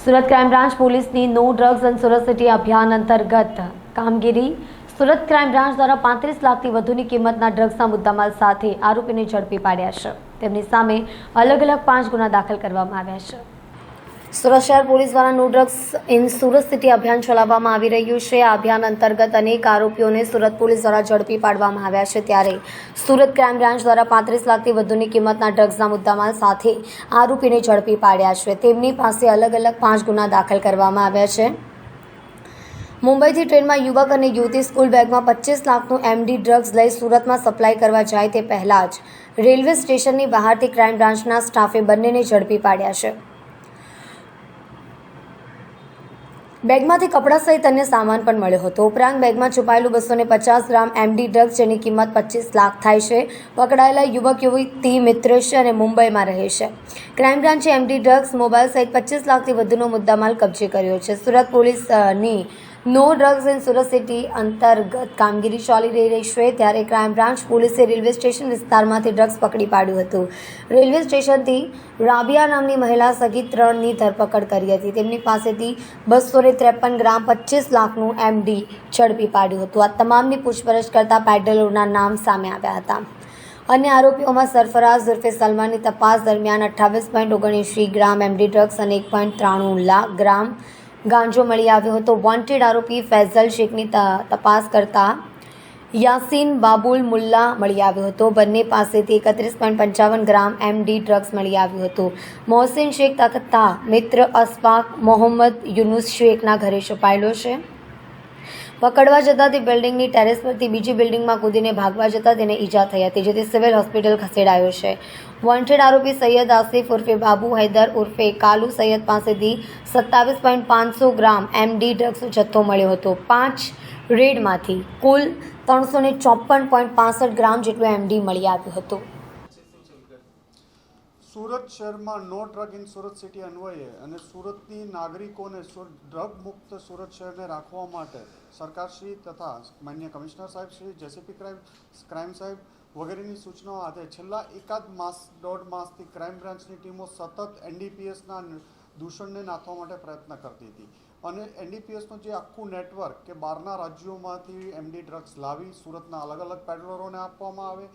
Surat crime branch પોલીસની no drugs and Surat city અભિયાન અંતર્ગત કામગીરી। સુરત ક્રાઇમ બ્રાન્ચ દ્વારા 35 લાખથી વધુની કિંમતના ડ્રગ્સના મુદ્દામાલ સાથે આરોપીને ઝડપી પાડ્યા છે। તેમની સામે અલગ અલગ 5 ગુના દાખલ કરવામાં આવ્યા છે। સુરત શહેર પોલીસ દ્વારા no drugs in Surat city અભિયાન ચલાવવામાં આવી રહ્યું છે। આ અભિયાન અંતર્ગત અનેક આરોપીઓને સુરત પોલીસ દ્વારા ઝડપી પાડવામાં આવ્યા છે। ત્યારે સુરત ક્રાઇમ બ્રાન્ચ દ્વારા 35 લાખથી વધુની કિંમતના ડ્રગ્સના મુદ્દામાલ સાથે આરોપીને ઝડપી પાડ્યા છે। તેમની પાસે અલગ અલગ 5 ગુના દાખલ કરવામાં આવ્યા છે। મુંબઈથી ટ્રેનમાં યુવક અને યુવતી સ્કૂલ બેગમાં 25 લાખનું એમડી ડ્રગ્સ લઈ સુરતમાં સપ્લાય કરવા જાય તે પહેલાં જ રેલવે સ્ટેશનની બહારથી ક્રાઇમ બ્રાન્ચના સ્ટાફે બંનેને ઝડપી પાડ્યા છે। બેગમાંથી કપડાં સહિત અન્ય સામાન પણ મળ્યો હતો। ઉપરાંત બેગમાં છુપાયેલું 250 ગ્રામ એમડી ડ્રગ્સ જેની કિંમત 25 લાખ થાય છે। પકડાયેલા યુવક યુવતી મિત્ર છે અને મુંબઈમાં રહે છે। ક્રાઇમ બ્રાન્ચે એમડી ડ્રગ્સ મોબાઈલ સહિત 25 લાખથી વધુનો મુદ્દામાલ કબજે કર્યો છે। સુરત પોલીસની no drugs in Surat city અંતર્ગત કામગીરી ચાલી રહી છે। ત્યારે ક્રાઇમ બ્રાન્ચ પોલીસે રેલવે સ્ટેશન વિસ્તારમાંથી ડ્રગ્સ પકડી પાડ્યું હતું। રેલવે સ્ટેશનથી રાબિયા નામની મહિલા સહિત 3ની ધરપકડ કરી હતી। તેમની પાસેથી 253 ગ્રામ 25 લાખનું એમડી ઝડપી પાડ્યું હતું। આ તમામની પૂછપરછ કરતા પેડલરોના નામ સામે આવ્યા હતા। અન્ય આરોપીઓમાં સરફરાઝ ઉર્ફે સલમાનની તપાસ દરમિયાન 28.79 ગ્રામ એમડી ડ્રગ્સ અને 1.93 લાખ ગ્રામ ગાંજો મળી આવ્યો હતો। વોન્ટેડ આરોપી ફૈઝલ શેખની તપાસ કરતા યાસીન બાબુલ મુલ્લા મળી આવ્યો હતો। બંને પાસેથી 31.55 ગ્રામ એમડી ડ્રગ્સ મળી આવ્યું હતું। મોહસિન શેખ તથા મિત્ર અશફાક મોહમ્મદ યુનુસ શેખના ઘરે છુપાયેલો છે। પકડવા જતાં તે બિલ્ડિંગની ટેરેસ પરથી બીજી બિલ્ડિંગમાં કૂદીને ભાગવા જતાં તેને ઈજા થઈ હતી, જેથી સિવિલ હોસ્પિટલ ખસેડાયો છે। વોન્ટેડ આરોપી સૈયદ આસિફ ઉર્ફે બાબુ હૈદર ઉર્ફે કાલુ સૈયદ પાસેથી 27.500 ગ્રામ એમડી ડ્રગ્સનો જથ્થો મળ્યો હતો। 5 રેડમાંથી કુલ 354.65 ગ્રામ જેટલું એમડી મળી આવ્યું હતું। સુરત શહેરમાં નો ડ્રગ ઇન સુરત સિટી અન્વયે અને સુરતની નાગરિકોને ડ્રગ મુક્ત સુરત શહેરને રાખવા માટે સરકારશ્રી તથા માન્ય કમિશનર સાહેબ શ્રી જેસીપી ક્રાઇમ સાહેબ વગેરેની સૂચનાઓ આધારે છેલ્લા એકાદ માસ દોઢ માસથી ક્રાઇમ બ્રાન્ચની ટીમો સતત એનડીપીએસના દૂષણને નાથવા માટે પ્રયત્ન કરતી હતી અને એનડીપીએસનું જે આખું નેટવર્ક કે બહારના રાજ્યોમાંથી એમડી ડ્રગ્સ લાવી સુરતના અલગ અલગ પેડલરોને આપવામાં આવે,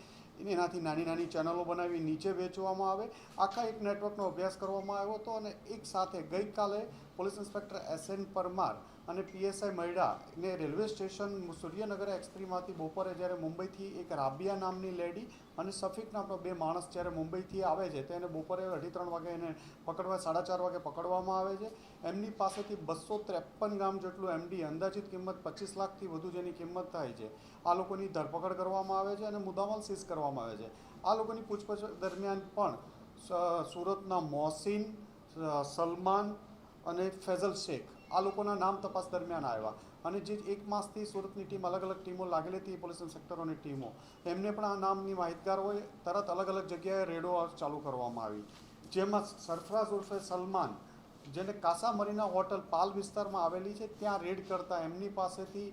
એનાથી નાની નાની ચેનલો બનાવી નીચે વેચવામાં આવે, આખા એક નેટવર્કનો અભ્યાસ કરવામાં આવ્યો હતો। અને એક સાથે ગઈકાલે પોલીસ ઇન્સ્પેક્ટર એસએન પરમાર અને પીએસઆઈ મૈડાને રેલવે સ્ટેશન સૂર્યનગર એક્સપ્રેસમાંથી બપોરે જ્યારે મુંબઈથી એક રાબિયા નામની લેડી અને સફીક નામનો 2 માણસ જ્યારે મુંબઈથી આવે છે તેને બપોરે 2:30 વાગે એને પકડવા 4:30 વાગે પકડવામાં આવે છે। એમની પાસેથી 253 ગ્રામ જેટલું એમડી અંદાજિત કિંમત 25 લાખથી વધુ જેની કિંમત થાય છે આ લોકોની ધરપકડ કરવામાં આવે છે અને મુદ્દામાલ સીઝ કરવામાં આવે છે। આ લોકોની પૂછપરછ દરમિયાન પણ સુરતના મોહસિન, સલમાન અને ફૈઝલ શેખ આ લોકોના નામ તપાસ દરમિયાન આવ્યા અને જે એક માસથી સુરતની ટીમ અલગ અલગ ટીમો લાગેલી હતી પોલીસ ઇન્સ્પેક્ટરોની ટીમો એમને પણ આ નામની માહિતગાર હોય તરત અલગ અલગ જગ્યાએ રેડો ચાલુ કરવામાં આવી, જેમાં સરફરાઝ ઉર્ફે સલમાન જેને કાસા મરીના હોટલ પાલ વિસ્તારમાં આવેલી છે ત્યાં રેડ કરતા એમની પાસેથી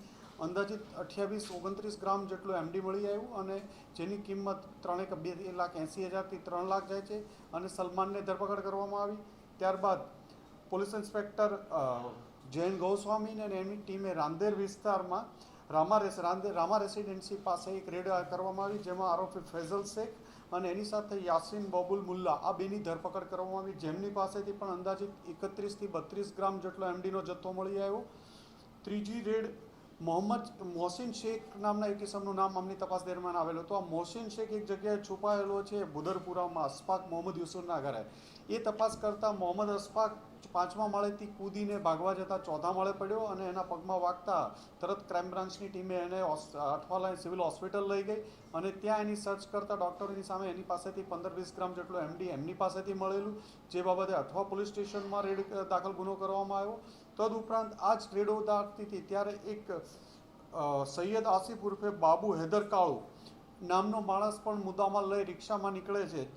અંદાજિત 28-29 ગ્રામ જેટલું એમડી મળી આવ્યું અને જેની કિંમત 2,80,000થી 3 લાખ જાય છે અને સલમાનને ધરપકડ કરવામાં આવી। ત્યારબાદ પોલીસ ઇન્સ્પેક્ટર જૈન ગોસ્વામી અને એમની ટીમે રાંદેર વિસ્તારમાં રામા રેસિડેન્સી પાસે એક રેડ કરવામાં આવી, જેમાં આરોપી ફૈઝલ શેખ અને એની સાથે યાસીન બાબુલ મુલ્લા આ બેની ધરપકડ કરવામાં આવી, જેમની પાસેથી પણ અંદાજિત 31થી 32 ગ્રામ જેટલો એમડીનો જથ્થો મળી આવ્યો। ત્રીજી રેડ મોહસિન શેખ નામના એક કિસમનું નામ અમની તપાસ દરમિયાન આવેલો હતો। આ મોહસિન શેખ એક જગ્યાએ છુપાયેલો છે બુદરપુરામાં અશફાક મોહમ્મદ યુસુફના ઘરે। એ તપાસ કરતાં મોહમ્મદ અશફાક 5મા માળેથી કૂદીને ભાગવા જતાં 4થા માળે પડ્યો અને એના પગમાં વાગતા તરત ક્રાઇમ બ્રાન્ચની ટીમે એને અઠવાલાઇન સિવિલ હોસ્પિટલ લઈ ગઈ અને ત્યાં એની સર્ચ કરતાં ડૉક્ટરોની સામે એની પાસેથી 15-20 ગ્રામ જેટલું એમડી એમની પાસેથી મળેલું, જે બાબતે અઠવા પોલીસ સ્ટેશનમાં રેડ દાખલ ગુનો કરવામાં આવ્યો। તદુપરાંત આ જ રેડો દાખતી હતી ત્યારે એક સૈયદ આસિફ ઉર્ફે બાબુ હૈદર કાળુ નામનો માણસ પણ મુદ્દામાલ લઈ રિક્ષામાં નીકળે છે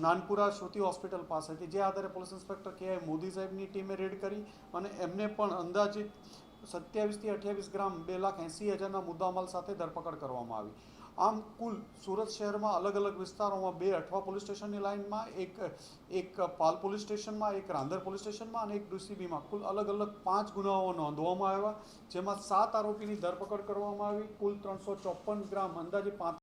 નાનપુરા શ્રુતિ હોસ્પિટલ પાસેથી, જે આધારે પોલીસ ઇન્સ્પેક્ટર કે મોદી સાહેબની ટીમે રેડ કરી અને એમને પણ અંદાજિત 27થી 28 ગ્રામ 2,80,000ના મુદ્દામાલ સાથે ધરપકડ કરવામાં આવી। આમ કુલ સુરત શહેરમાં અલગ અલગ વિસ્તારોમાં 2 અઠવા પોલીસ સ્ટેશનની લાઇનમાં, એક પાલ પોલીસ સ્ટેશનમાં, એક રાંદેર પોલીસ સ્ટેશનમાં અને એક ડીસીબીમાં કુલ અલગ અલગ 5 ગુનાઓ નોંધવામાં આવ્યા, જેમાં 7 આરોપીની ધરપકડ કરવામાં આવી. કુલ 354 ગ્રામ અંદાજે 35